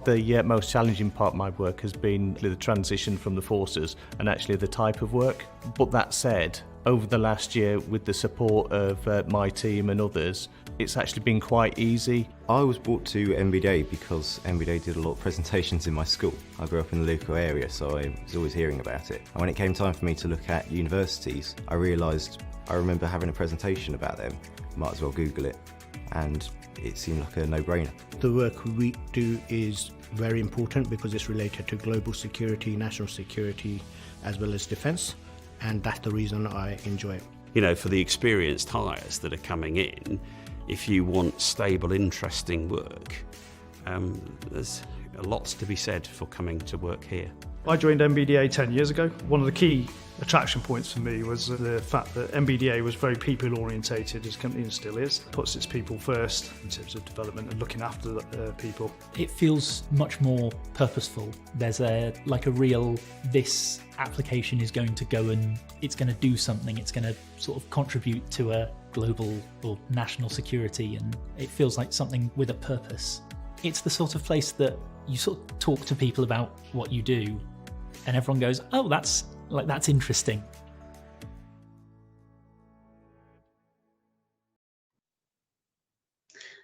The most challenging part of my work has been the transition from the forces and actually the type of work. But that said, over the last year, with the support of my team and others, it's actually been quite easy. I was brought to MBDA because MBDA did a lot of presentations in my school. I grew up in the local area, so I was always hearing about it. And when it came time for me to look at universities, I realised I remember having a presentation about them. Might as well Google it, and it seemed like a no-brainer. The work we do is very important because it's related to global security, national security, as well as defence, and that's the reason I enjoy it. You know, for the experienced hires that are coming in, if you want stable, interesting work, there's lots to be said for coming to work here. I joined MBDA 10 years ago. One of the key attraction points for me was the fact that MBDA was very people orientated, as a company and still is. Puts its people first in terms of development and looking after people. It feels much more purposeful. There's a real, this application is going to go and it's going to do something. It's going to sort of contribute to a global or national security, and it feels like something with a purpose. It's the sort of place that you sort of talk to people about what you do and everyone goes, oh, that's interesting.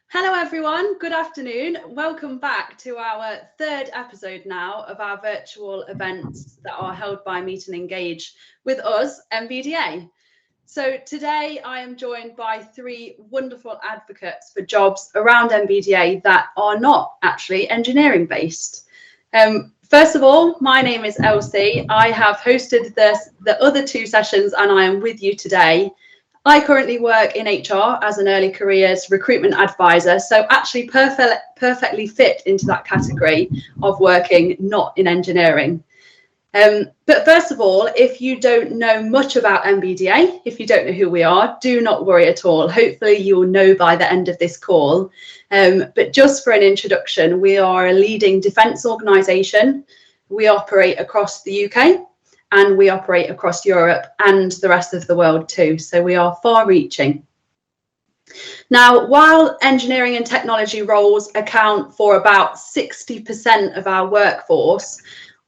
Hello everyone, good afternoon. Welcome back to our third episode now of our virtual events that are held by Meet and Engage with us, MBDA. So today I am joined by three wonderful advocates for jobs around MBDA that are not actually engineering based. First of all, my name is Elsie. I have hosted the other two sessions and I am with you today. I currently work in HR as an early careers recruitment advisor, so actually perfectly fit into that category of working not in engineering. But first of all, if you don't know much about MBDA, if you don't know who we are, do not worry at all. Hopefully you'll know by the end of this call. But just for an introduction, we are a leading defence organisation. We operate across the UK and we operate across Europe and the rest of the world too. So we are far-reaching. Now, while engineering and technology roles account for about 60% of our workforce,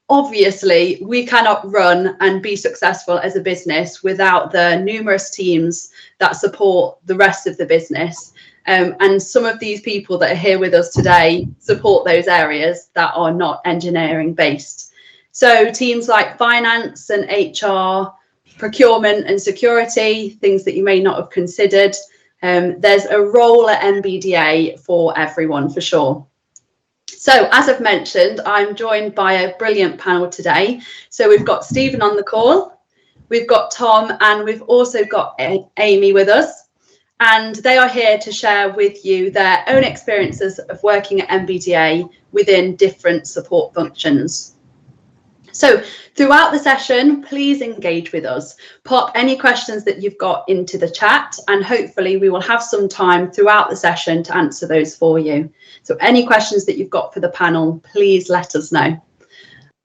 obviously, we cannot run and be successful as a business without the numerous teams that support the rest of the business. And some of these people that are here with us today support those areas that are not engineering based. So teams like finance and HR, procurement and security, things that you may not have considered. There's a role at MBDA for everyone, for sure. So as I've mentioned, I'm joined by a brilliant panel today. So we've got Stephen on the call, we've got Tom, and we've also got Amy with us. And they are here to share with you their own experiences of working at MBDA within different support functions. So throughout the session, please engage with us. Pop any questions that you've got into the chat, and hopefully we will have some time throughout the session to answer those for you. So any questions that you've got for the panel, please let us know.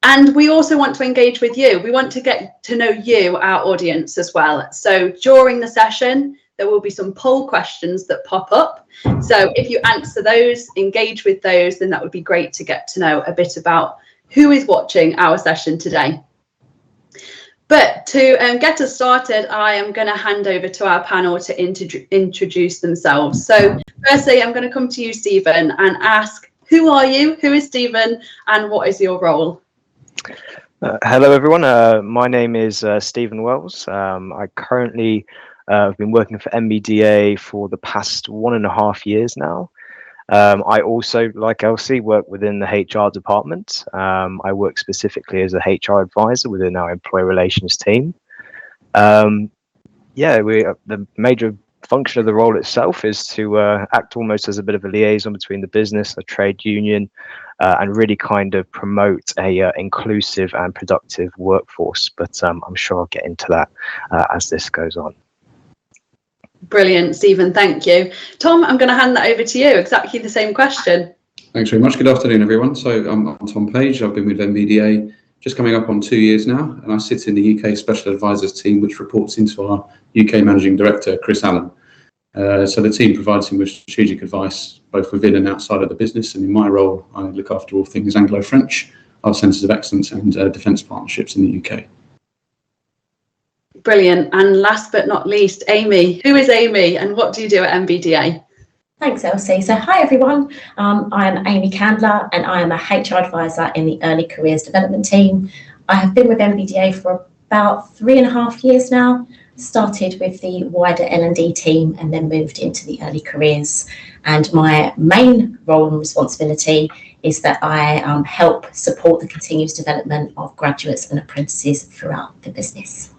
And we also want to engage with you. We want to get to know you, our audience, as well. So during the session, there will be some poll questions that pop up. So if you answer those, engage with those, then that would be great to get to know a bit about who is watching our session today. But to get us started, I am going to hand over to our panel to introduce themselves. So firstly, I'm going to come to you, Stephen, and ask, who are you, who is Stephen, and what is your role? Hello, everyone. My name is Stephen Wells. I currently have been working for MBDA for the past 1.5 years now. I also, like Elsie, work within the HR department. I work specifically as a HR advisor within our employee relations team. The major function of the role itself is to act almost as a bit of a liaison between the business, a trade union, and really kind of promote a inclusive and productive workforce. But I'm sure I'll get into that as this goes on. Brilliant, Stephen, thank you. Tom, I'm going to hand that over to you. Exactly the same question. Thanks very much. Good afternoon, everyone. So I'm Tom Page. I've been with MBDA just coming up on 2 years now, and I sit in the UK Special Advisors team, which reports into our UK Managing Director, Chris Allen. So the team provides him with strategic advice both within and outside of the business, and in my role I look after all things Anglo-French, our centres of excellence and defence partnerships in the UK. Brilliant. And last but not least, Amy. Who is Amy and what do you do at MBDA? Thanks, Elsie. So hi, everyone. I am Amy Candler and I am a HR advisor in the Early Careers Development team. I have been with MBDA for about 3.5 years now. Started with the wider L&D team and then moved into the early careers. And my main role and responsibility is that I help support the continuous development of graduates and apprentices throughout the business.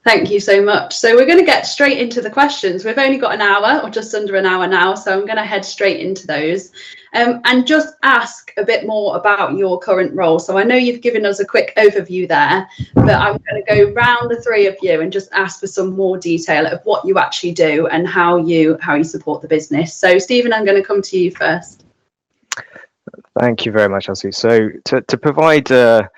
Thank you so much. So we're going to get straight into the questions. We've only got an hour or just under an hour now, so I'm going to head straight into those and just ask a bit more about your current role. So I know you've given us a quick overview there, but I'm going to go round the three of you and just ask for some more detail of what you actually do and how you support the business. So Stephen, I'm going to come to you first. Thank you very much, Elsie. So to provide a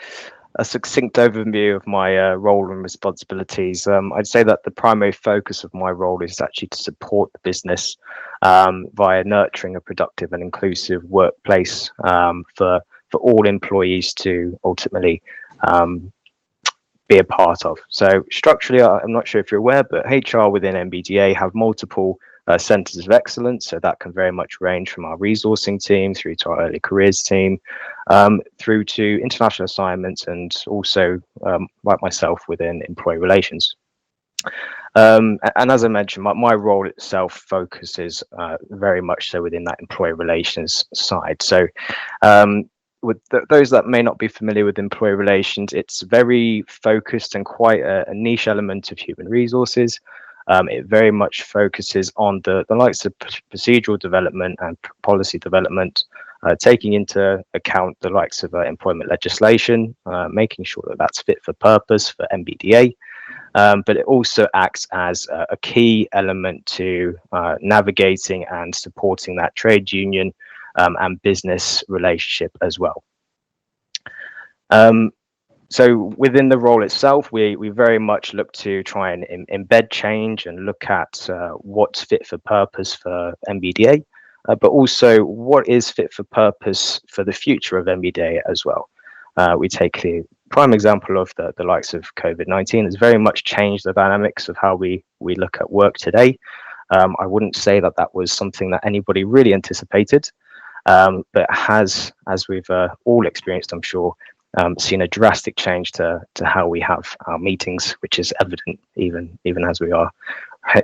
succinct overview of my role and responsibilities, I'd say that the primary focus of my role is actually to support the business via nurturing a productive and inclusive workplace for all employees to ultimately be a part of. So structurally, I'm not sure if you're aware, but HR within MBDA have multiple centres of excellence, so that can very much range from our resourcing team through to our early careers team, through to international assignments, and also like myself within employee relations. And as I mentioned, my role itself focuses very much so within that employee relations side. So with those that may not be familiar with employee relations, it's very focused and quite a niche element of human resources. It very much focuses on the likes of procedural development and policy development, taking into account the likes of employment legislation, making sure that that's fit for purpose for MBDA. But it also acts as a key element to navigating and supporting that trade union and business relationship as well. So within the role itself, we very much look to try and embed change and look at what's fit for purpose for MBDA, but also what is fit for purpose for the future of MBDA as well. We take the prime example of the likes of COVID-19 has very much changed the dynamics of how we look at work today. I wouldn't say that was something that anybody really anticipated, but has, as we've all experienced, I'm sure, seen a drastic change to how we have our meetings, which is evident even as we are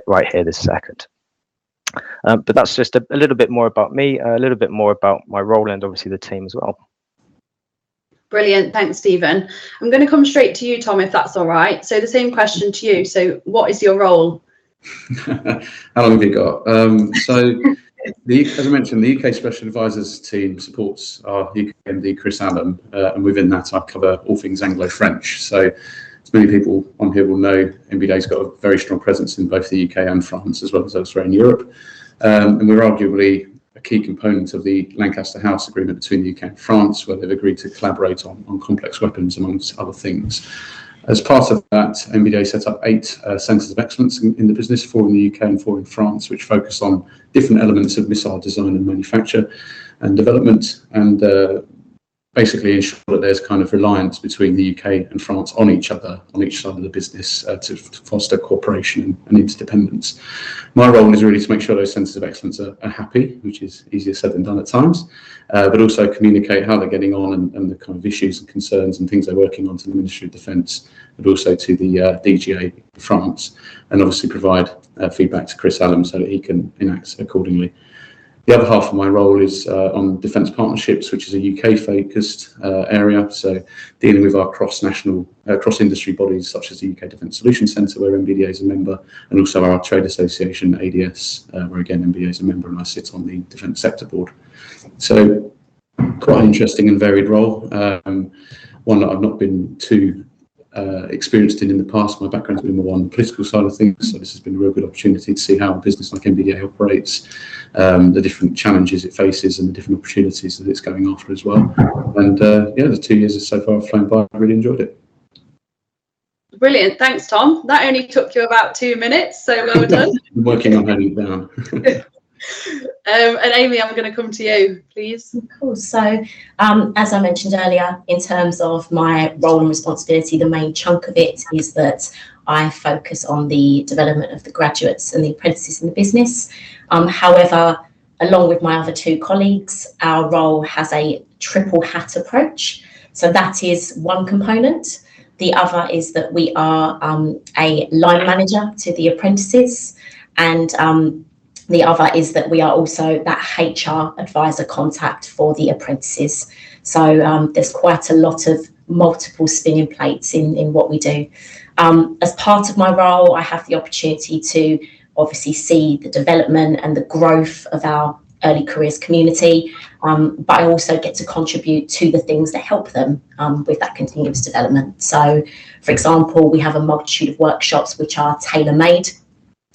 right here this second. But that's just a little bit more about me, a little bit more about my role, and obviously the team as well. Brilliant. Thanks, Stephen. I'm going to come straight to you, Tom, if that's all right. So the same question to you. So what is your role? How long have you got? As I mentioned, the UK Special Advisors team supports our UK MD, Chris Allen, and within that I cover all things Anglo-French. So as many people on here will know, MBDA's got a very strong presence in both the UK and France, as well as elsewhere in Europe. And we're arguably a key component of the Lancaster House Agreement between the UK and France, where they've agreed to collaborate on complex weapons, amongst other things. As part of that, MBDA set up 8 centres of excellence in the business, 4 in the UK and 4 in France, which focus on different elements of missile design and manufacture and development, and basically ensure that there's kind of reliance between the UK and France on each other, on each side of the business, to foster cooperation and interdependence. My role is really to make sure those centres of excellence are happy, which is easier said than done at times, but also communicate how they're getting on and the kind of issues and concerns and things they're working on to the Ministry of Defence, but also to the DGA in France, and obviously provide feedback to Chris Allen so that he can enact accordingly. The other half of my role is on defence partnerships, which is a UK-focused area, so dealing with our cross-national, cross-industry bodies such as the UK Defence Solutions Centre, where MBDA is a member, and also our trade association, ADS, where again MBDA is a member, and I sit on the Defence Sector Board. So quite an interesting and varied role, one that I've not been too experienced in the past. My background's been more on the political side of things, so this has been a real good opportunity to see how a business like MBDA operates, the different challenges it faces and the different opportunities that it's going after as well. And yeah, the 2 years so far have flown by. I really enjoyed it. Brilliant. Thanks, Tom. That only took you about 2 minutes, so well done. I'm working on holding it down. And Amy, I'm going to come to you, please. Cool. So, as I mentioned earlier, in terms of my role and responsibility, the main chunk of it is that I focus on the development of the graduates and the apprentices in the business. However, along with my other 2 colleagues, our role has a triple hat approach. So that is one component. The other is that we are a line manager to the apprentices, and the other is that we are also that HR advisor contact for the apprentices. So there's quite a lot of multiple spinning plates in what we do. As part of my role, I have the opportunity to obviously see the development and the growth of our early careers community, but I also get to contribute to the things that help them with that continuous development. So, for example, we have a multitude of workshops which are tailor-made,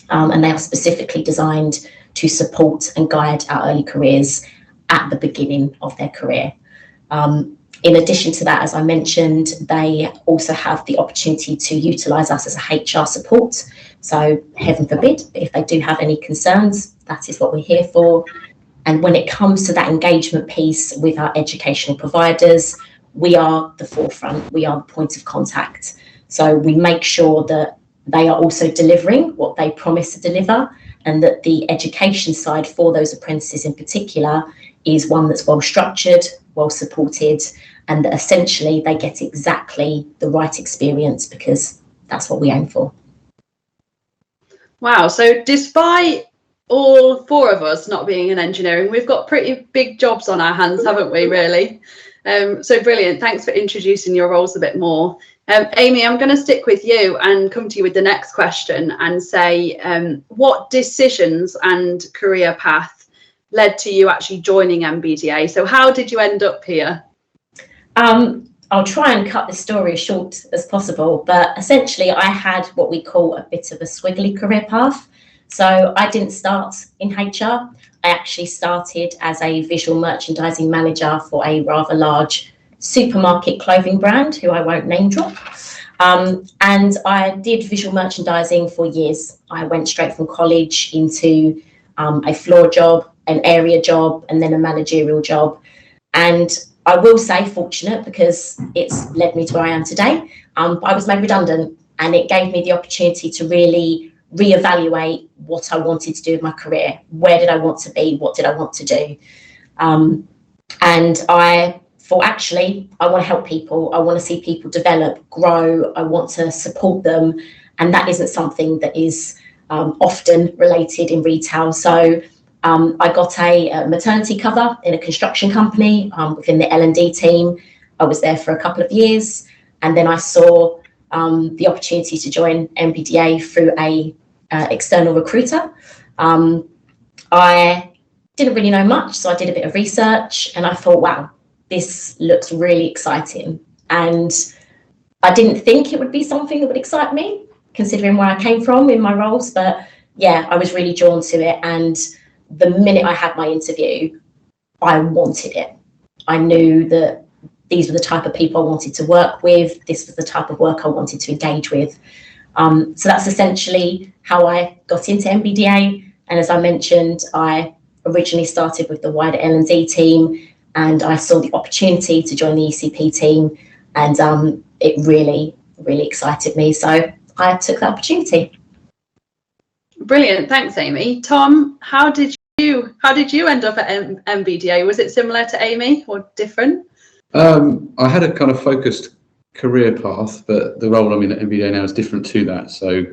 and they are specifically designed to support and guide our early careers at the beginning of their career. In addition to that, as I mentioned, they also have the opportunity to utilise us as a HR support. So heaven forbid, if they do have any concerns, that is what we're here for. And when it comes to that engagement piece with our educational providers, we are the forefront, we are the point of contact. So we make sure that they are also delivering what they promise to deliver, and that the education side for those apprentices in particular is one that's well structured, well supported, and that essentially they get exactly the right experience, because that's what we aim for. Wow, so despite all 4 of us not being in engineering, we've got pretty big jobs on our hands, haven't we, really? So brilliant. Thanks for introducing your roles a bit more. Amy, I'm going to stick with you and come to you with the next question and say, what decisions and career path led to you actually joining MBDA? So how did you end up here? I'll try and cut this story as short as possible, but essentially I had what we call a bit of a squiggly career path. So I didn't start in HR. I actually started as a visual merchandising manager for a rather large supermarket clothing brand, who I won't name drop. And I did visual merchandising for years. I went straight from college into a floor job, an area job, and then a managerial job. And I will say fortunate, because it's led me to where I am today. But I was made redundant, and it gave me the opportunity to really reevaluate what I wanted to do with my career. Where did I want to be? What did I want to do? And I thought, actually, I want to help people. I want to see people develop, grow. I want to support them. And that isn't something that is often related in retail. So I got a maternity cover in a construction company within the L&D team. I was there for a couple of years. And then I saw the opportunity to join MBDA through a external recruiter. I didn't really know much, so I did a bit of research, and I thought, wow, this looks really exciting. And I didn't think it would be something that would excite me, considering where I came from in my roles. But yeah, I was really drawn to it. And the minute I had my interview, I wanted it. I knew that these were the type of people I wanted to work with. This was the type of work I wanted to engage with. So that's essentially how I got into MBDA. And as I mentioned, I originally started with the wider L&D team, and I saw the opportunity to join the ECP team, and it really, really excited me. So I took that opportunity. Brilliant. Thanks, Amy. Tom, how did you end up at MBDA? Was it similar to Amy or different? I had a kind of focused career path, but the role I'm in at MBDA now is different to that. So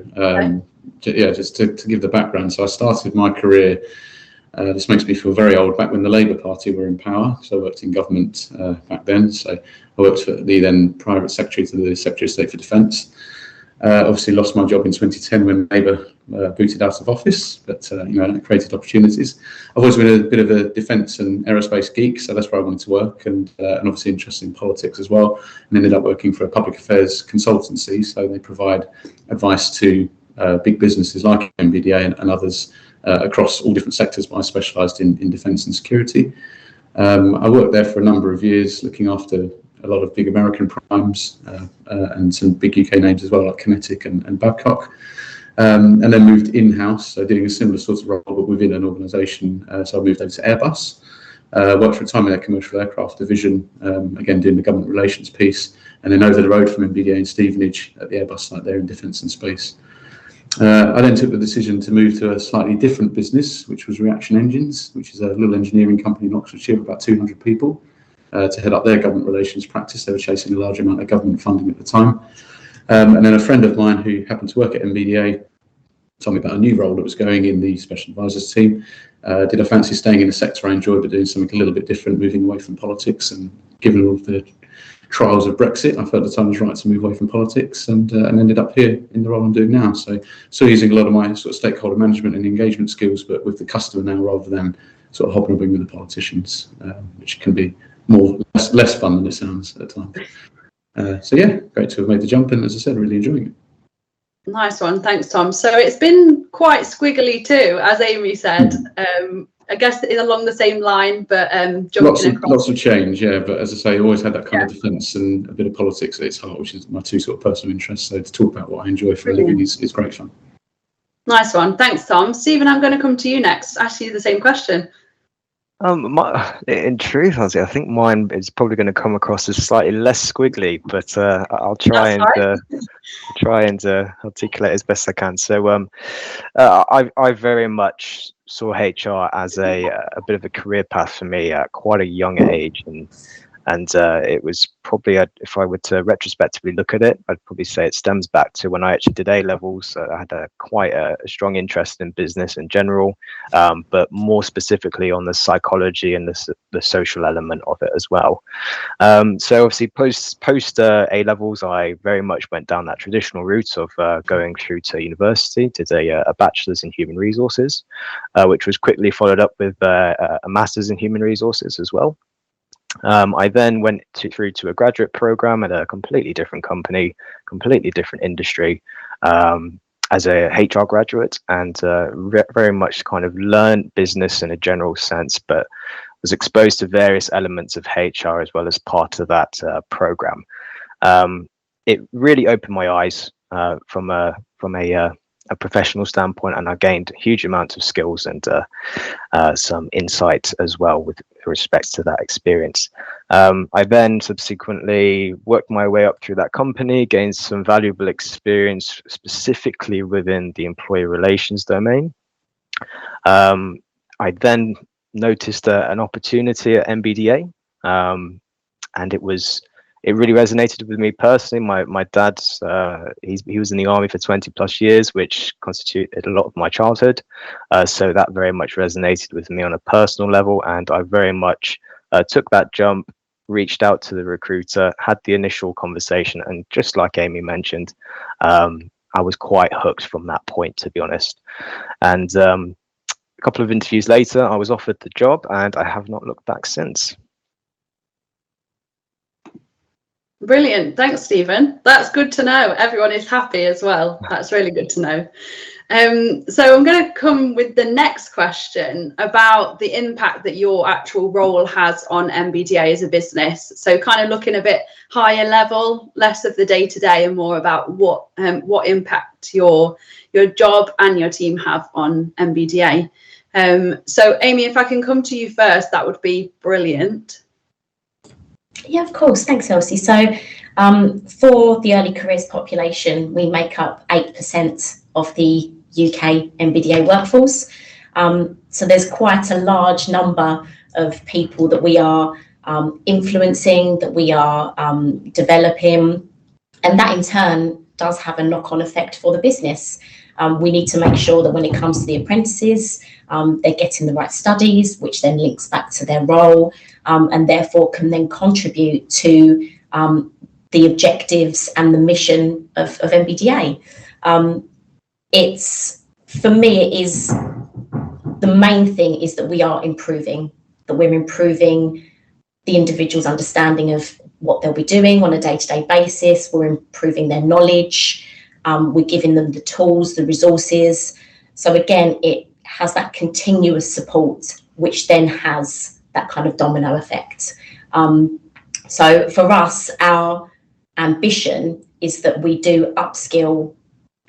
just to give the background. So I started my career, this makes me feel very old, back when the Labour Party were in power. So I worked in government back then. So I worked for the then private secretary to the Secretary of State for Defence. Obviously lost my job in 2010 when Labour booted out of office, but that created opportunities. I've always been a bit of a defence and aerospace geek, so that's where I wanted to work, and obviously interested in politics as well, and ended up working for a public affairs consultancy. So they provide advice to big businesses like MBDA and others across all different sectors, but I specialised in defence and security. I worked there for a number of years looking after a lot of big American primes and some big UK names as well, like Kinetic and Babcock. And then moved in-house, so doing a similar sort of role, but within an organisation. So I moved over to Airbus, worked for a time in their commercial aircraft division, again doing the government relations piece, and then over the road from MBDA in Stevenage at the Airbus site there in Defence and Space. I then took the decision to move to a slightly different business, which was Reaction Engines, which is a little engineering company in Oxfordshire of about 200 people, to head up their government relations practice. They were chasing a large amount of government funding at the time. And then a friend of mine who happened to work at MBDA told me about a new role that was going in the special advisors team. Did I fancy staying in a sector I enjoyed, but doing something a little bit different, moving away from politics? And given all of the trials of Brexit, I felt the time was right to move away from politics, and ended up here in the role I'm doing now. So still using a lot of my sort of stakeholder management and engagement skills, but with the customer now rather than sort of hobnobbing with the politicians, which can be less fun than it sounds at times. So yeah, great to have made the jump, and as I said, really enjoying it. Nice one, thanks Tom. So it's been quite squiggly too, as Amy said. I guess it's along the same line, but lots of change, yeah. But as I say, I always had that kind of defence and a bit of politics at its heart, which is my two sort of personal interests. So to talk about what I enjoy for a living is great fun. Nice one, thanks Tom. Stephen, I'm going to come to you next. Ask you the same question. In truth, I think mine is probably going to come across as slightly less squiggly, but I'll try and articulate as best I can. So I very much saw HR as a bit of a career path for me at quite a young age, and it was probably, if I were to retrospectively look at it, I'd probably say it stems back to when I actually did A-levels. I had quite a strong interest in business in general, but more specifically on the psychology and the social element of it as well. So obviously post A-levels, I very much went down that traditional route of going through to university, did a bachelor's in human resources, which was quickly followed up with a master's in human resources as well. I then went through to a graduate program at a completely different company, completely different industry, as a HR graduate, and very much kind of learned business in a general sense, but was exposed to various elements of HR as well as part of that program. It really opened my eyes from a professional standpoint, and I gained huge amounts of skills and some insight as well with respect to that experience. I then subsequently worked my way up through that company, gained some valuable experience specifically within the employee relations domain. I then noticed an opportunity at MBDA, and it really resonated with me personally. My dad's he was in the army for 20 plus years, which constituted a lot of my childhood. So that very much resonated with me on a personal level, and I very much took that jump, reached out to the recruiter, had the initial conversation, and just like Amy mentioned, I was quite hooked from that point, to be honest. And a couple of interviews later, I was offered the job, and I have not looked back since. Brilliant. Thanks, Stephen. That's good to know. Everyone is happy as well. That's really good to know. So I'm going to come with the next question about the impact that your actual role has on MBDA as a business. So kind of looking a bit higher level, less of the day-to-day and more about what impact your job and your team have on MBDA. So Amy, if I can come to you first, that would be brilliant. Yeah, of course. Thanks, Elsie. So for the early careers population, we make up 8% of the UK MBDA workforce. So there's quite a large number of people that we are influencing, that we are developing, and that in turn does have a knock-on effect for the business. We need to make sure that when it comes to the apprentices, they're getting the right studies, which then links back to their role, and therefore can then contribute to the objectives and the mission of MBDA. For me, it is the main thing is that we are improving, that we're improving the individual's understanding of what they'll be doing on a day-to-day basis. We're improving their knowledge. We're giving them the tools, the resources. So again, it has that continuous support, which then has that kind of domino effect. So for us, our ambition is that we do upskill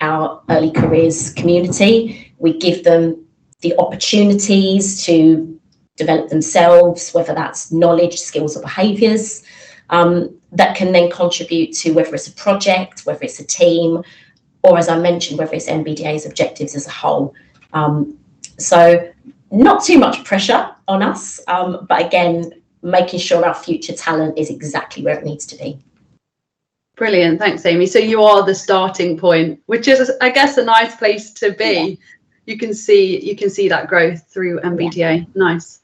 our early careers community. We give them the opportunities to develop themselves, whether that's knowledge, skills, or behaviours, that can then contribute to whether it's a project, whether it's a team, or as I mentioned, whether it's MBDA's objectives as a whole. So not too much pressure on us, but again, making sure our future talent is exactly where it needs to be. Brilliant, thanks Amy. So you are the starting point, which is, I guess, a nice place to be. You can see that growth through MBDA. Yeah. Nice.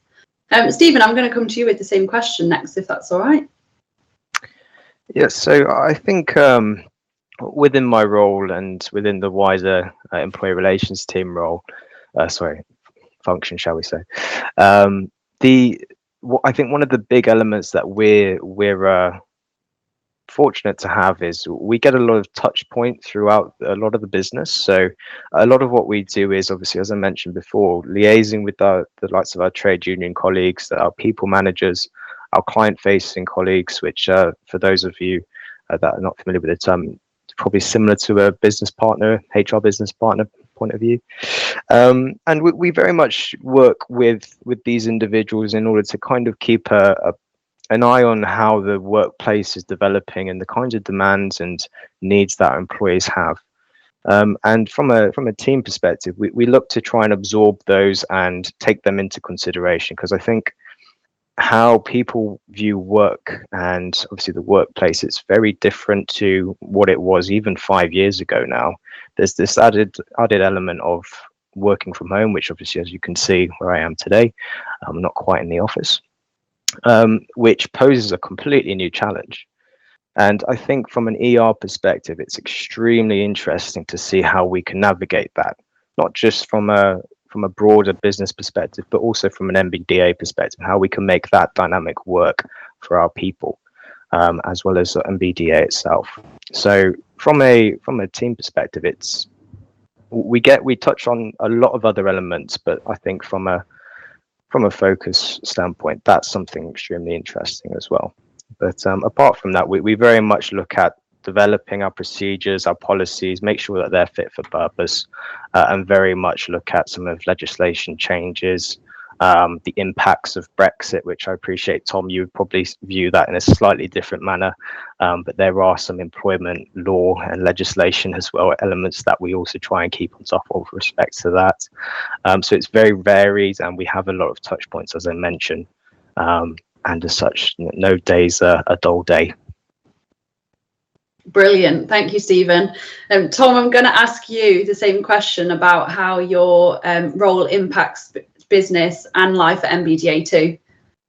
Stephen, I'm going to come to you with the same question next, if that's all right. Yes, so I think within my role and within the wider employee relations team role, function, shall we say, I think one of the big elements that we're fortunate to have is we get a lot of touch point throughout a lot of the business. So a lot of what we do is, obviously, as I mentioned before, liaising with the likes of our trade union colleagues, our people managers, our client facing colleagues, which for those of you that are not familiar with the term, probably similar to a business partner, HR business partner point of view. And we very much work with these individuals in order to kind of keep an eye on how the workplace is developing and the kinds of demands and needs that employees have. And from a team perspective, we look to try and absorb those and take them into consideration, because I think how people view work and obviously the workplace, it's very different to what it was even 5 years ago now. There's this added element of working from home, which obviously, as you can see where I am today, I'm not quite in the office, which poses a completely new challenge. And I think from an ER perspective, it's extremely interesting to see how we can navigate that, not just from a broader business perspective, but also from an MBDA perspective, how we can make that dynamic work for our people, as well as MBDA itself. So from a team perspective, we touch on a lot of other elements, but I think from a focus standpoint, that's something extremely interesting as well. But apart from that, we very much look at developing our procedures, our policies, make sure that they're fit for purpose, and very much look at some of legislation changes, the impacts of Brexit, which I appreciate, Tom, you would probably view that in a slightly different manner, but there are some employment law and legislation as well, elements that we also try and keep on top of with respect to that. So it's very varied, and we have a lot of touch points, as I mentioned, and as such, no day's a dull day. Brilliant. Thank you, Stephen. Tom, I'm going to ask you the same question about how your role impacts business and life at MBDA too.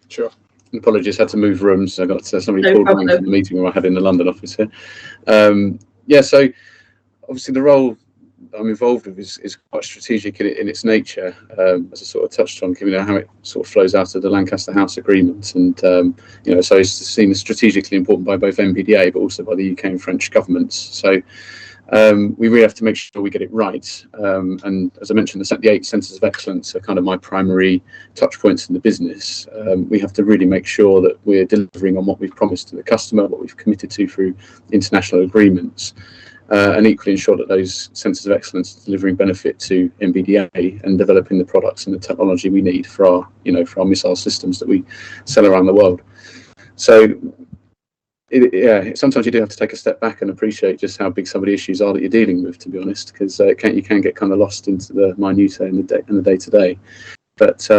Sure. Apologies, had to move rooms. I got somebody called me from the meeting I had in the London office here. So obviously the role I'm involved with is quite strategic in its nature, as I sort of touched on, given how it sort of flows out of the Lancaster House Agreement, and so it's seen as strategically important by both MBDA but also by the UK and French governments. So we really have to make sure we get it right. And as I mentioned, the 8 centres of excellence are kind of my primary touch points in the business. We have to really make sure that we're delivering on what we've promised to the customer, what we've committed to through international agreements. And equally ensure that those centres of excellence are delivering benefit to MBDA and developing the products and the technology we need for our missile systems that we sell around the world. So, sometimes you do have to take a step back and appreciate just how big some of the issues are that you're dealing with, to be honest, because you can get kind of lost into the minutiae and the day-to-day. But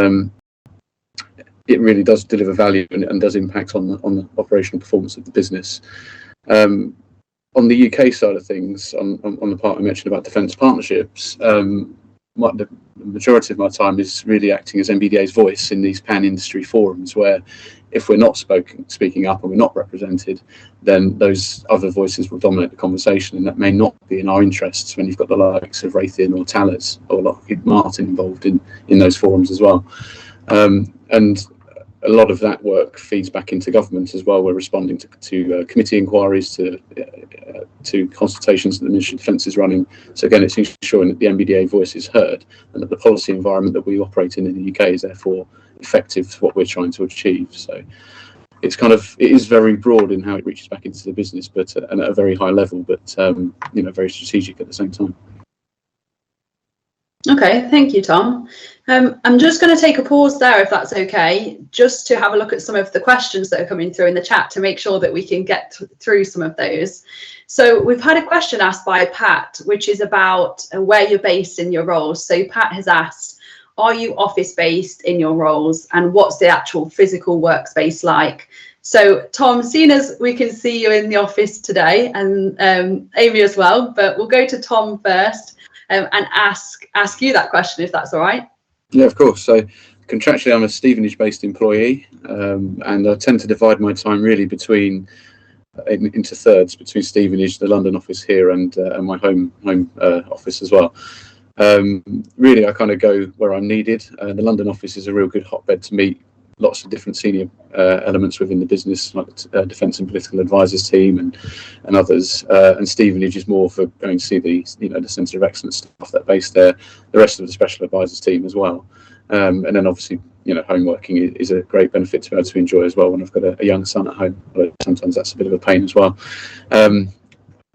it really does deliver value and does impact on the operational performance of the business. On the UK side of things, on the part I mentioned about defence partnerships, the majority of my time is really acting as MBDA's voice in these pan-industry forums, where if we're not speaking up and we're not represented, then those other voices will dominate the conversation, and that may not be in our interests when you've got the likes of Raytheon or Thales or Lockheed Martin involved in those forums as well. And a lot of that work feeds back into government as well. We're responding to committee inquiries, to consultations that the Ministry of Defence is running. So again, it's ensuring that the MBDA voice is heard and that the policy environment that we operate in the UK is therefore effective to what we're trying to achieve. So it is very broad in how it reaches back into the business, but and at a very high level, but very strategic at the same time. Okay, thank you, Tom. I'm just going to take a pause there, if that's okay, just to have a look at some of the questions that are coming through in the chat to make sure that we can get through some of those. So we've had a question asked by Pat, which is about where you're based in your roles. So Pat has asked, are you office based in your roles, and what's the actual physical workspace like? So Tom, seeing as we can see you in the office today, and Amy as well, but we'll go to Tom first and ask you that question, if that's all right. Yeah, of course. So contractually, I'm a Stevenage-based employee, and I tend to divide my time really into thirds between Stevenage, the London office here, and my home office as well. Really, I kind of go where I'm needed. The London office is a real good hotbed to meet lots of different senior elements within the business, like the Defence and Political Advisors team and others. And Stevenage is more for going to see the Centre of Excellence staff that are based there, the rest of the Special Advisors team as well. And then obviously, home working is a great benefit to be able to enjoy as well when I've got a young son at home. But sometimes that's a bit of a pain as well.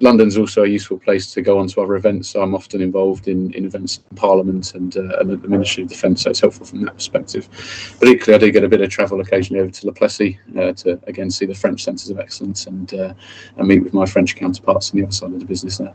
London's also a useful place to go on to other events, so I'm often involved in events in Parliament and the Ministry of Defence, so it's helpful from that perspective. But equally, I do get a bit of travel occasionally over to La Plessis to again see the French Centres of Excellence and meet with my French counterparts on the other side of the business there.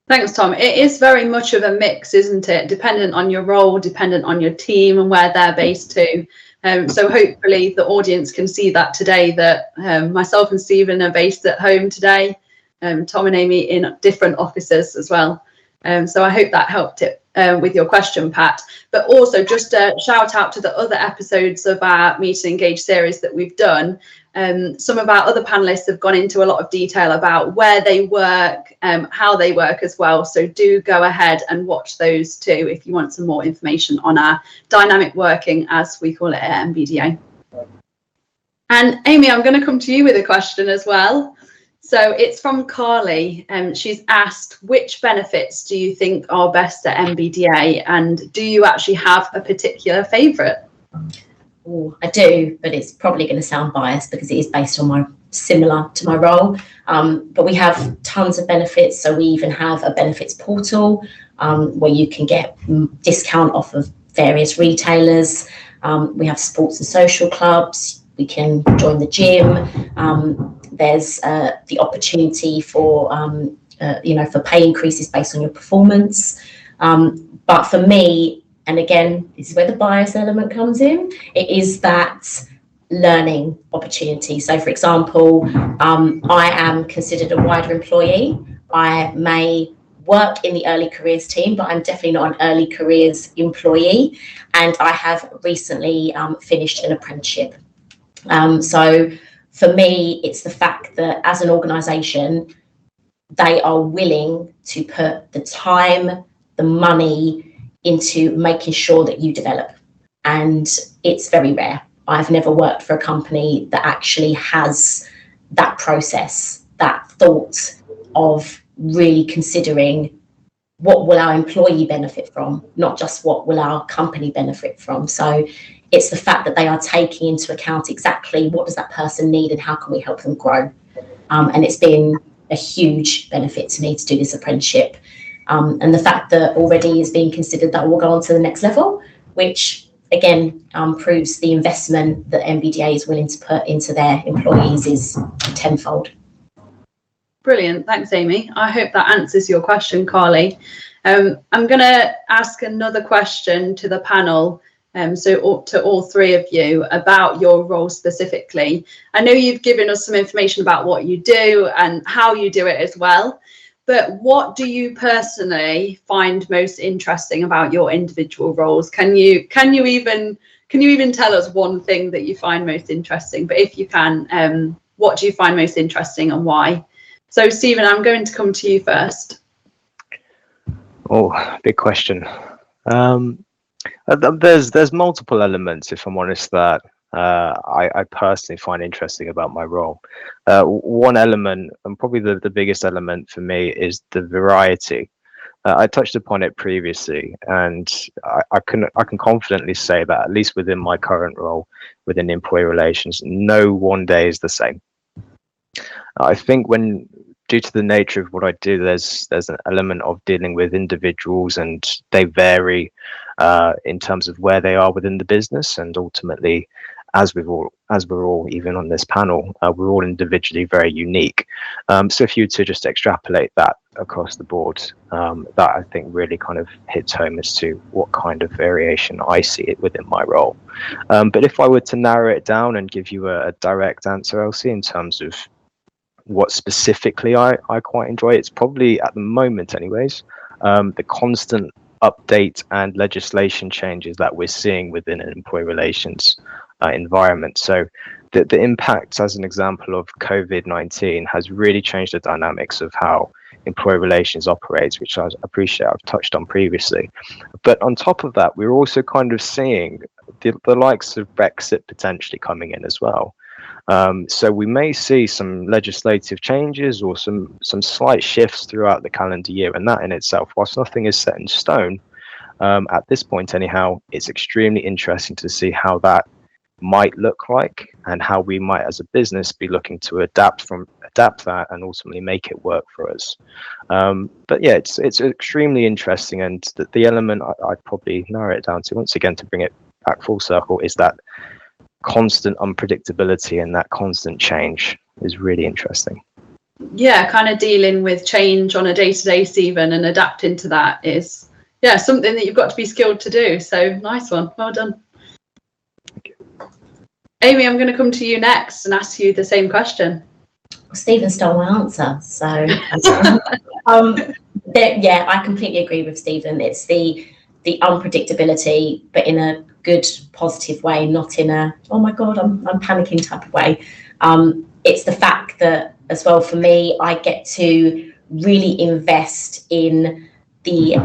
Thanks, Tom. It is very much of a mix, isn't it? Dependent on your role, dependent on your team and where they're based too. So hopefully the audience can see that today, that myself and Stephen are based at home today, Tom and Amy in different offices as well. So I hope that helped it with your question, Pat. But also just a shout out to the other episodes of our Meet and Engage series that we've done. Some of our other panelists have gone into a lot of detail about where they work, how they work as well. So do go ahead and watch those too if you want some more information on our dynamic working, as we call it at MBDA. And Amy, I'm going to come to you with a question as well. So it's from Carly, and she's asked, which benefits do you think are best at MBDA, and do you actually have a particular favourite? Oh, I do, but it's probably going to sound biased because it is based on similar to my role. But we have tons of benefits. So we even have a benefits portal where you can get discount off of various retailers. We have sports and social clubs. We can join the gym. There's the opportunity for for pay increases based on your performance. But for me, and again, this is where the bias element comes in, it is that learning opportunity. So for example, I am considered a wider employee. I may work in the early careers team, but I'm definitely not an early careers employee. And I have recently finished an apprenticeship. So for me, it's the fact that as an organisation, they are willing to put the time, the money into making sure that you develop. And it's very rare. I've never worked for a company that actually has that process, that thought of really considering what will our employee benefit from, not just what will our company benefit from. So it's the fact that they are taking into account exactly what does that person need and how can we help them grow. And it's been a huge benefit to me to do this apprenticeship. And the fact that already is being considered that will go on to the next level, which again proves the investment that MBDA is willing to put into their employees is tenfold. Brilliant. Thanks, Amy. I hope that answers your question, Carly. I'm going to ask another question to the panel, so to all three of you, about your role specifically. I know you've given us some information about what you do and how you do it as well. But what do you personally find most interesting about your individual roles? Can you even tell us one thing that you find most interesting? But if you can, what do you find most interesting and why? So Stephen, I'm going to come to you first. Oh, big question. There's multiple elements, if I'm honest, that I personally find interesting about my role. One element, and probably the biggest element for me, is the variety I touched upon it previously, and I can confidently say that at least within my current role within employee relations, no one day is the same. I think due to the nature of what I do, there's an element of dealing with individuals, and they vary in terms of where they are within the business, and ultimately, as we're all even on this panel, we're all individually very unique. So if you were to just extrapolate that across the board, that I think really kind of hits home as to what kind of variation I see it within my role. But if I were to narrow it down and give you a direct answer, Elsie, in terms of what specifically I quite enjoy, it's probably, at the moment anyways, the constant update and legislation changes that we're seeing within an employee relations environment. So the impacts, as an example, of COVID-19 has really changed the dynamics of how employee relations operates, which I appreciate I've touched on previously. But on top of that, we're also kind of seeing the likes of Brexit potentially coming in as well. So we may see some legislative changes or some slight shifts throughout the calendar year, and that in itself, whilst nothing is set in stone at this point anyhow, it's extremely interesting to see how that might look like and how we might as a business be looking to adapt that and ultimately make it work for us. But yeah, it's extremely interesting, and the element I'd probably narrow it down to, once again, to bring it back full circle, is that constant unpredictability and that constant change is really interesting. Yeah, kind of dealing with change on a day-to-day, Stephen, and adapting to that is something that you've got to be skilled to do. So nice one, well done. Amy, I'm going to come to you next and ask you the same question. Stephen stole my answer, so I completely agree with Stephen. It's the unpredictability, but in a good, positive way, not in a oh my god, I'm panicking type of way. It's the fact that, as well, for me, I get to really invest in the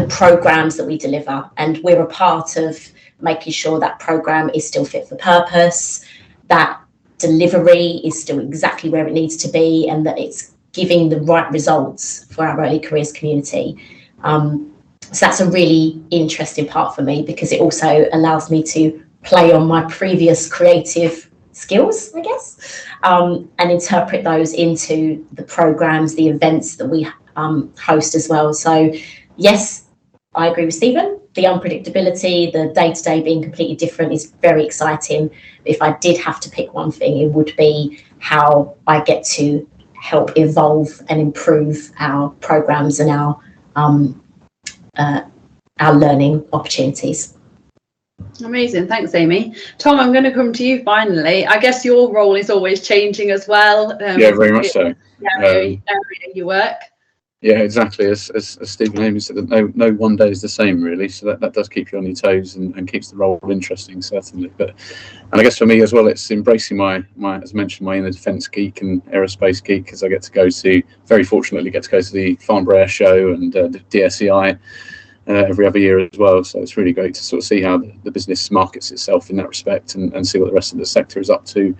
programs that we deliver, and we're a part of making sure that program is still fit for purpose, that delivery is still exactly where it needs to be, and that it's giving the right results for our early careers community. So that's a really interesting part for me, because it also allows me to play on my previous creative skills, I guess, and interpret those into the programs, the events that we host as well. So yes, I agree with Stephen. The unpredictability, the day-to-day being completely different is very exciting. If I did have to pick one thing, it would be how I get to help evolve and improve our programs and our learning opportunities. Amazing, thanks, Amy. Tom, I'm going to come to you finally. I guess your role is always changing as well. Yeah, very much so. Area you work. Yeah, exactly. As Stephen and Amy said, that no one day is the same, really. So that does keep you on your toes and keeps the role interesting, certainly. And I guess for me as well, it's embracing my as I mentioned, my inner defence geek and aerospace geek, as I very fortunately get to go to the Farnborough Air Show and the DSEI every other year as well. So it's really great to sort of see how the business markets itself in that respect, and see what the rest of the sector is up to.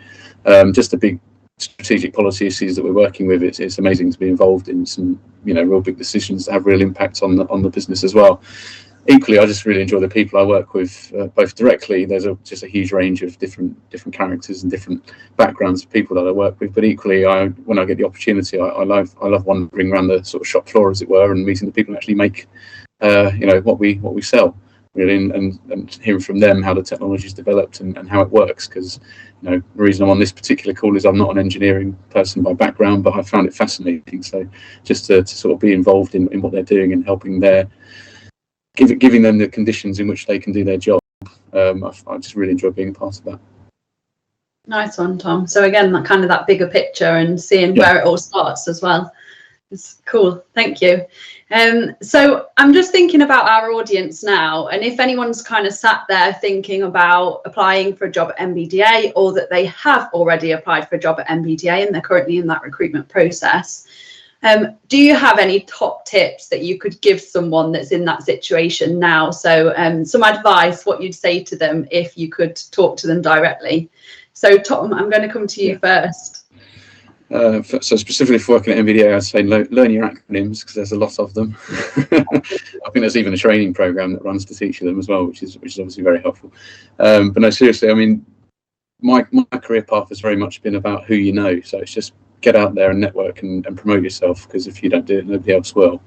Just the big strategic policy issues that we're working with, it's amazing to be involved in some real big decisions that have real impact on the business as well. Equally, I just really enjoy the people I work with, both directly. There's just a huge range of different characters and different backgrounds of people that I work with, but equally, when I get the opportunity, I love wandering around the sort of shop floor, as it were, and meeting the people who actually make what we sell, really, and hearing from them how the technology is developed and how it works. Because the reason I'm on this particular call is I'm not an engineering person by background, but I found it fascinating. So just to sort of be involved in what they're doing and helping giving them the conditions in which they can do their job, I just really enjoy being a part of that. Nice one, Tom. So again, that bigger picture and seeing where it all starts as well. It's cool. Thank you. So I'm just thinking about our audience now, and if anyone's kind of sat there thinking about applying for a job at MBDA, or that they have already applied for a job at MBDA and they're currently in that recruitment process, do you have any top tips that you could give someone that's in that situation now? So some advice, what you'd say to them if you could talk to them directly. So Tom, I'm going to come to you first. So specifically for working at MBDA, I'd say learn your acronyms, because there's a lot of them. I think there's even a training program that runs to teach you them as well, which is obviously very helpful. But no, seriously, I mean, my career path has very much been about who you know. So it's just get out there and network and promote yourself, because if you don't do it, nobody else will.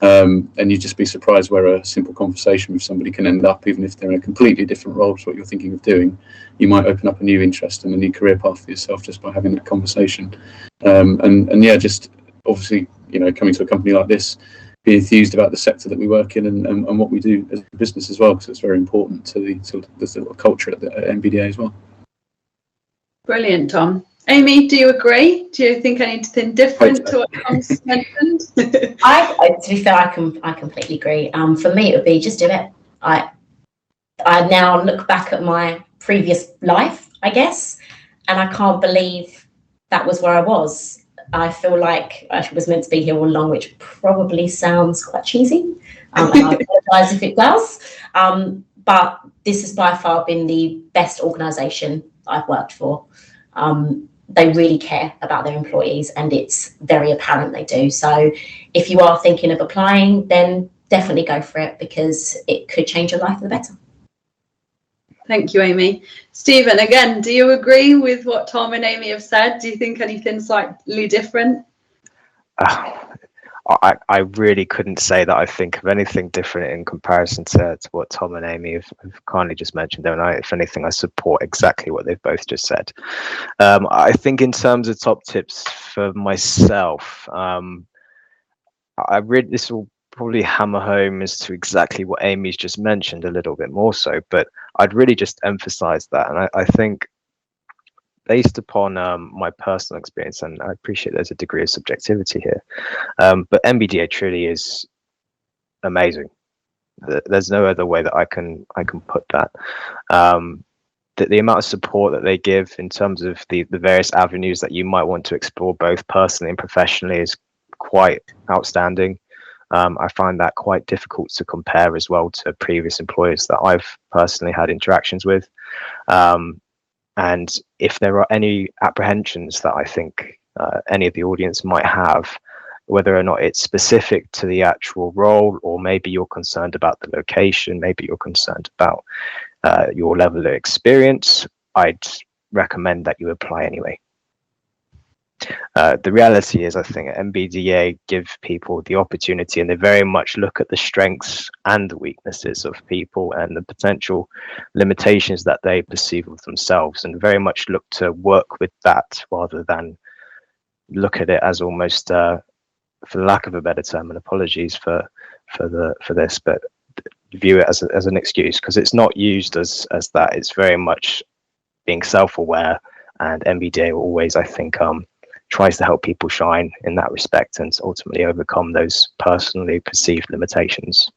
And you'd just be surprised where a simple conversation with somebody can end up, even if they're in a completely different role to what you're thinking of doing. You might open up a new interest and a new career path for yourself just by having that conversation. And yeah, just obviously, you know, coming to a company like this, be enthused about the sector that we work in and what we do as a business as well, because it's very important to the sort of culture at MBDA as well. Brilliant, Tom. Amy, do you agree? Do you think anything different to what Tom's mentioned? To be fair, I completely agree. For me, it would be just do it. I now look back at my previous life, I guess, and I can't believe that was where I was. I feel like I was meant to be here all along, which probably sounds quite cheesy, and I apologise if it does. But this has by far been the best organisation I've worked for. They really care about their employees, and it's very apparent they do. So if you are thinking of applying, then definitely go for it, because it could change your life for the better. Thank you, Amy. Stephen, again, do you agree with what Tom and Amy have said? Do you think anything slightly different? I really couldn't say that I think of anything different in comparison to what Tom and Amy have kindly just mentioned there. And if anything, I support exactly what they've both just said. I think in terms of top tips for myself, this will probably hammer home as to exactly what Amy's just mentioned a little bit more so, but I'd really just emphasize that. And I think based upon my personal experience, and I appreciate there's a degree of subjectivity here, but MBDA truly is amazing. There's no other way that I can put that. The amount of support that they give in terms of the various avenues that you might want to explore both personally and professionally is quite outstanding. I find that quite difficult to compare as well to previous employers that I've personally had interactions with. And if there are any apprehensions that I think any of the audience might have, whether or not it's specific to the actual role, or maybe you're concerned about the location, maybe you're concerned about your level of experience, I'd recommend that you apply anyway. The reality is, I think MBDA give people the opportunity, and they very much look at the strengths and the weaknesses of people and the potential limitations that they perceive of themselves, and very much look to work with that rather than look at it as almost, for the lack of a better term, and apologies for this, but view it as an excuse, because it's not used as that. It's very much being self-aware, and MBDA always, I think, tries to help people shine in that respect and ultimately overcome those personally perceived limitations.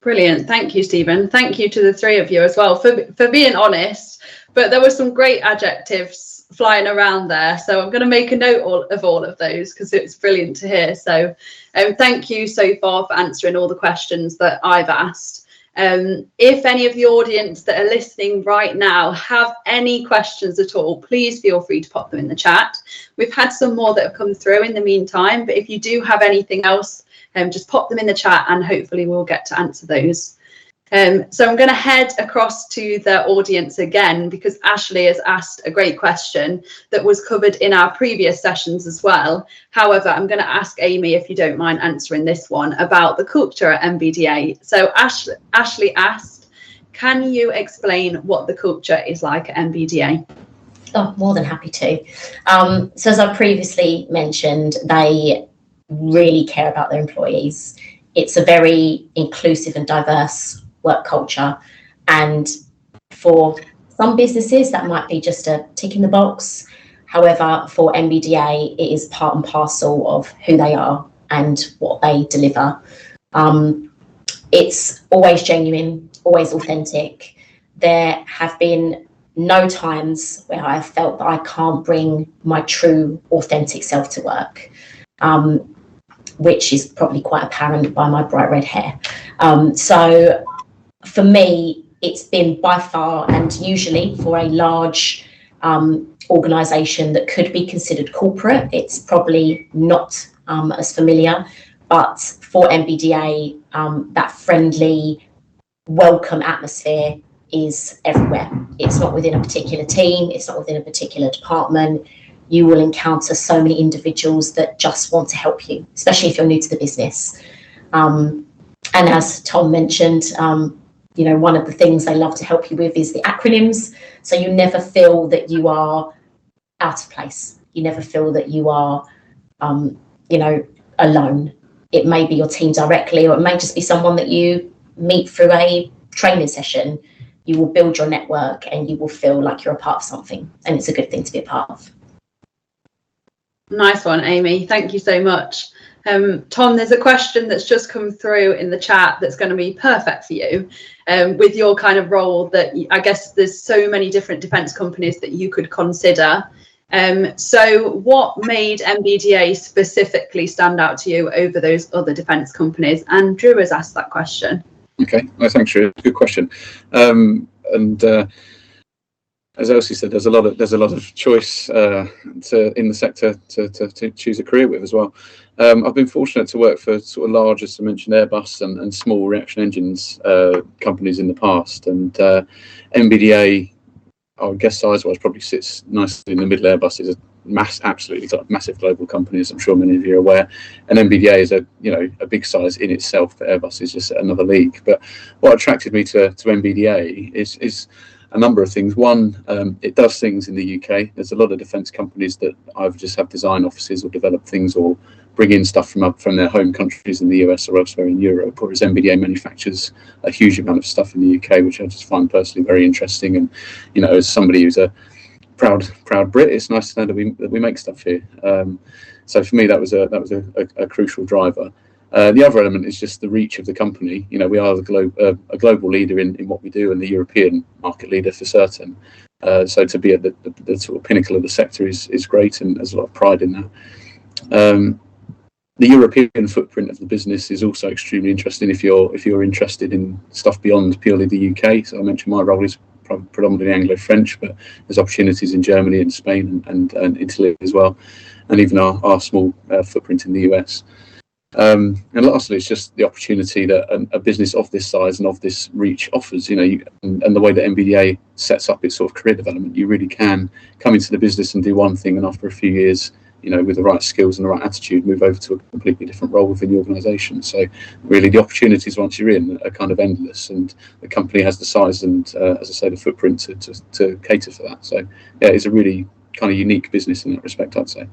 Brilliant. Thank you, Stephen. Thank you to the three of you as well for being honest, but there were some great adjectives flying around there. So I'm going to make a note of all of those, because it's brilliant to hear. So thank you so far for answering all the questions that I've asked. If any of the audience that are listening right now have any questions at all, please feel free to pop them in the chat. We've had some more that have come through in the meantime, but if you do have anything else, just pop them in the chat and hopefully we'll get to answer those. So I'm going to head across to the audience again, because Ashley has asked a great question that was covered in our previous sessions as well. However, I'm going to ask Amy, if you don't mind answering this one, about the culture at MBDA. So Ashley asked, can you explain what the culture is like at MBDA? Oh, more than happy to. So as I previously mentioned, they really care about their employees. It's a very inclusive and diverse work culture, and for some businesses that might be just a tick in the box. However, for MBDA, it is part and parcel of who they are and what they deliver. It's always genuine, always authentic. There have been no times where I have felt that I can't bring my true authentic self to work, which is probably quite apparent by my bright red hair. So for me, it's been by far, and usually for a large organisation that could be considered corporate, it's probably not as familiar. But for MBDA, that friendly, welcome atmosphere is everywhere. It's not within a particular team, it's not within a particular department. You will encounter so many individuals that just want to help you, especially if you're new to the business. And as Tom mentioned, one of the things they love to help you with is the acronyms. So you never feel that you are out of place. You never feel that you are, alone. It may be your team directly, or it may just be someone that you meet through a training session. You will build your network and you will feel like you're a part of something, and it's a good thing to be a part of. Nice one, Amy. Thank you so much. Tom, there's a question that's just come through in the chat that's going to be perfect for you, with your kind of role that I guess there's so many different defence companies that you could consider. So what made MBDA specifically stand out to you over those other defence companies? And Drew has asked that question. Okay, well, thanks, Drew. Good question. As Elsie said, there's a lot of choice in the sector to choose a career with as well. I've been fortunate to work for sort of large, as I mentioned, Airbus and small reaction engines companies in the past, and MBDA, I guess size-wise, probably sits nicely in the middle. Airbus is a absolutely massive global company, as I'm sure many of you are aware, and MBDA is a big size in itself, but Airbus is just another league. But what attracted me to MBDA is a number of things. One, it does things in the UK. There's a lot of defence companies that either just have design offices or develop things or bring in stuff from their home countries in the US or elsewhere in Europe, whereas MBDA manufactures a huge amount of stuff in the UK, which I just find personally very interesting. And, as somebody who's a proud Brit, it's nice to know that we make stuff here. So for me, that was a crucial driver. The other element is just the reach of the company. We are a global leader in what we do, and the European market leader for certain. So to be at the sort of pinnacle of the sector is great, and there's a lot of pride in that. The European footprint of the business is also extremely interesting if you're interested in stuff beyond purely the UK. So I mentioned my role is predominantly Anglo-French, but there's opportunities in Germany and Spain and Italy as well, and even our small footprint in the US. And lastly, it's just the opportunity that a business of this size and of this reach offers, and the way that MBDA sets up its sort of career development. You really can come into the business and do one thing, and after a few years, with the right skills and the right attitude, move over to a completely different role within the organisation. So really the opportunities once you're in are kind of endless, and the company has the size and, as I say, the footprint to cater for that. So yeah, it's a really kind of unique business in that respect, I'd say.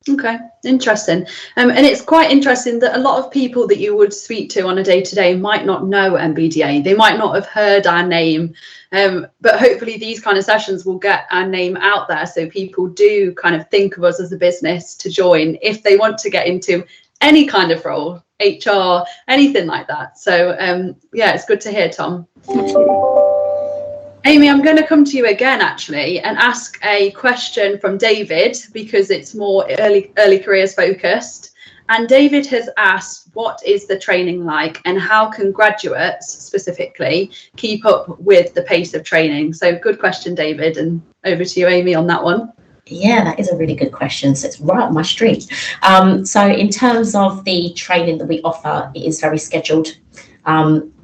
Okay, interesting. And it's quite interesting that a lot of people that you would speak to on a day-to-day might not know MBDA. They might not have heard our name, but hopefully these kind of sessions will get our name out there, so people do kind of think of us as a business to join if they want to get into any kind of role, HR, anything like that. So yeah, it's good to hear, Tom. Absolutely. Amy, I'm going to come to you again, actually, and ask a question from David, because it's more early careers focused. And David has asked, what is the training like, and how can graduates specifically keep up with the pace of training? So good question, David, and over to you, Amy, on that one. Yeah, that is a really good question. So it's right up my street. So in terms of the training that we offer, it is very scheduled.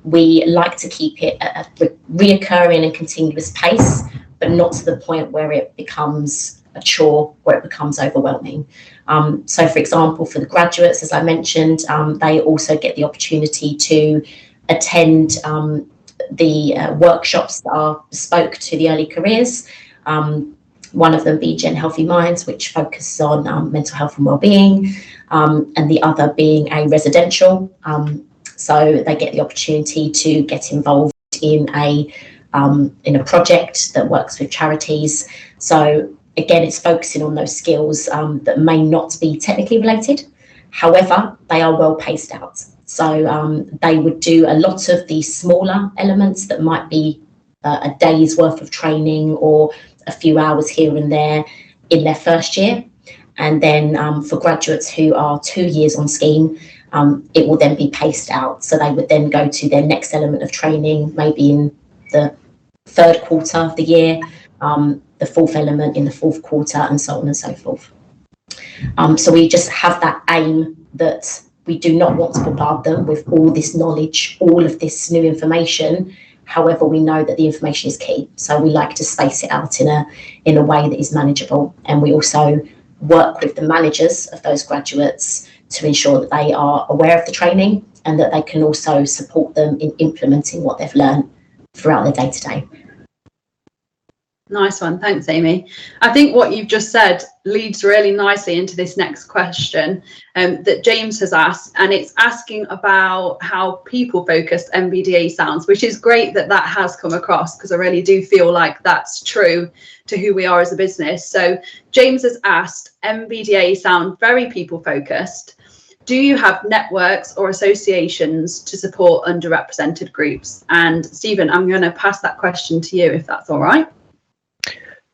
We like to keep it at a reoccurring and continuous pace, but not to the point where it becomes a chore, where it becomes overwhelming. So, for example, for the graduates, as I mentioned, they also get the opportunity to attend the workshops that are bespoke to the early careers. One of them being Gen Healthy Minds, which focuses on mental health and wellbeing, and the other being a residential. So they get the opportunity to get involved in a project that works with charities. So again, it's focusing on those skills that may not be technically related. However, they are well paced out. So they would do a lot of the smaller elements that might be a day's worth of training or a few hours here and there in their first year. And then for graduates who are 2 years on scheme, it will then be paced out. So they would then go to their next element of training, maybe in the third quarter of the year. the fourth element in the fourth quarter, and so on and so forth. So we just have that aim that we do not want to bombard them with all this knowledge, all of this new information. However, we know that the information is key. So we like to space it out in a way that is manageable. And we also work with the managers of those graduates to ensure that they are aware of the training and that they can also support them in implementing what they've learned throughout their day-to-day. Nice one. Thanks, Amy. I think what you've just said leads really nicely into this next question that James has asked, and it's asking about how people-focused MBDA sounds, which is great that that has come across, because I really do feel like that's true to who we are as a business. So James has asked, MBDA sound very people-focused. Do you have networks or associations to support underrepresented groups? And Stephen, I'm going to pass that question to you, if that's all right.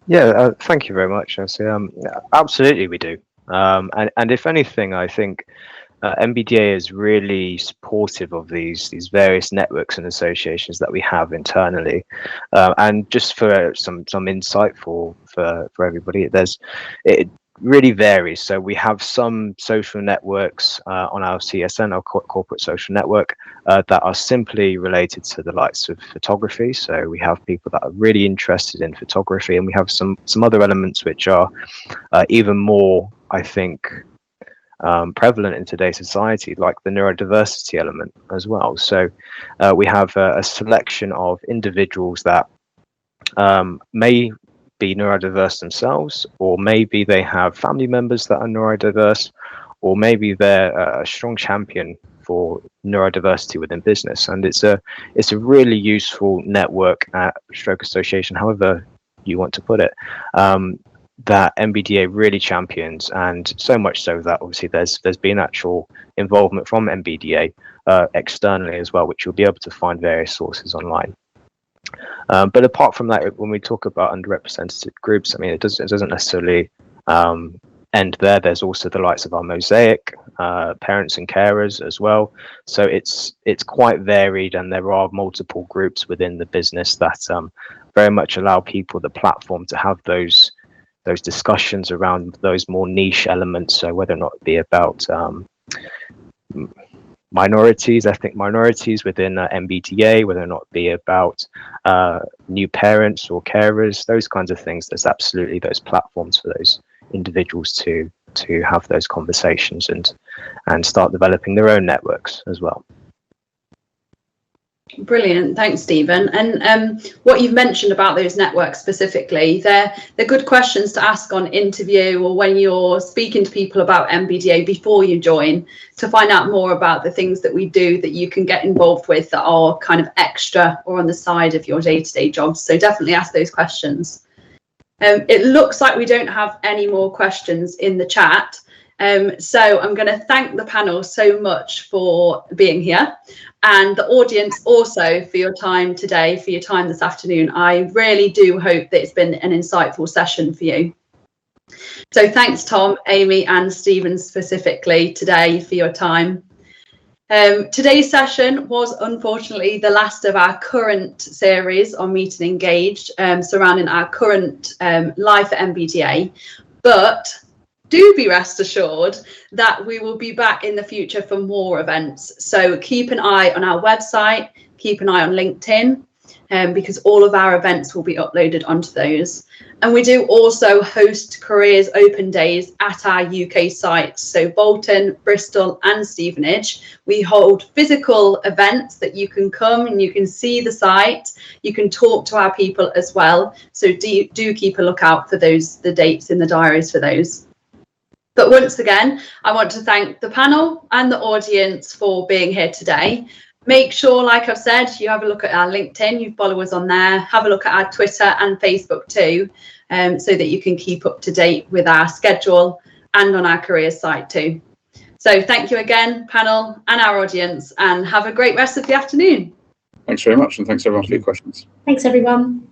Yeah, thank you very much. Absolutely, we do. And if anything, I think MBDA is really supportive of these various networks and associations that we have internally. And just for some insight for everybody, it really varies. So we have some social networks on our CSN, our corporate social network, that are simply related to the likes of photography. So we have people that are really interested in photography, and we have some other elements which are even more, I think, prevalent in today's society, like the neurodiversity element as well. So we have a selection of individuals that may be neurodiverse themselves, or maybe they have family members that are neurodiverse, or maybe they're a strong champion for neurodiversity within business. And it's a really useful network stroke association, however you want to put it, that MBDA really champions, and so much so that obviously there's been actual involvement from MBDA externally as well, which you'll be able to find various sources online. But apart from that, when we talk about underrepresented groups, I mean, it doesn't necessarily end there. There's also the likes of our Mosaic, parents and carers as well. So it's quite varied, and there are multiple groups within the business that very much allow people the platform to have those discussions around those more niche elements. So whether or not it be about minorities, ethnic minorities within MBDA, whether or not it be about new parents or carers, those kinds of things, there's absolutely those platforms for those individuals to have those conversations and start developing their own networks as well. Brilliant, thanks, Stephen. And what you've mentioned about those networks specifically, they're good questions to ask on interview or when you're speaking to people about MBDA before you join, to find out more about the things that we do that you can get involved with that are kind of extra or on the side of your day-to-day jobs. So definitely ask those questions. It looks like we don't have any more questions in the chat. So I'm going to thank the panel so much for being here, and the audience also for your time today, for your time this afternoon. I really do hope that it's been an insightful session for you. So thanks, Tom, Amy and Stephen specifically today for your time. Today's session was unfortunately the last of our current series on Meet and Engage, surrounding our current life at MBDA, but do be rest assured that we will be back in the future for more events. So keep an eye on our website, keep an eye on LinkedIn, because all of our events will be uploaded onto those. And we do also host careers open days at our UK sites. So Bolton, Bristol and Stevenage. We hold physical events that you can come and you can see the site. You can talk to our people as well. So do keep a lookout for those, the dates in the diaries for those. But once again, I want to thank the panel and the audience for being here today. Make sure, like I've said, you have a look at our LinkedIn, you follow us on there, have a look at our Twitter and Facebook too, so that you can keep up to date with our schedule and on our careers site too. So thank you again, panel and our audience, and have a great rest of the afternoon. Thanks very much, and thanks everyone for your questions. Thanks, everyone.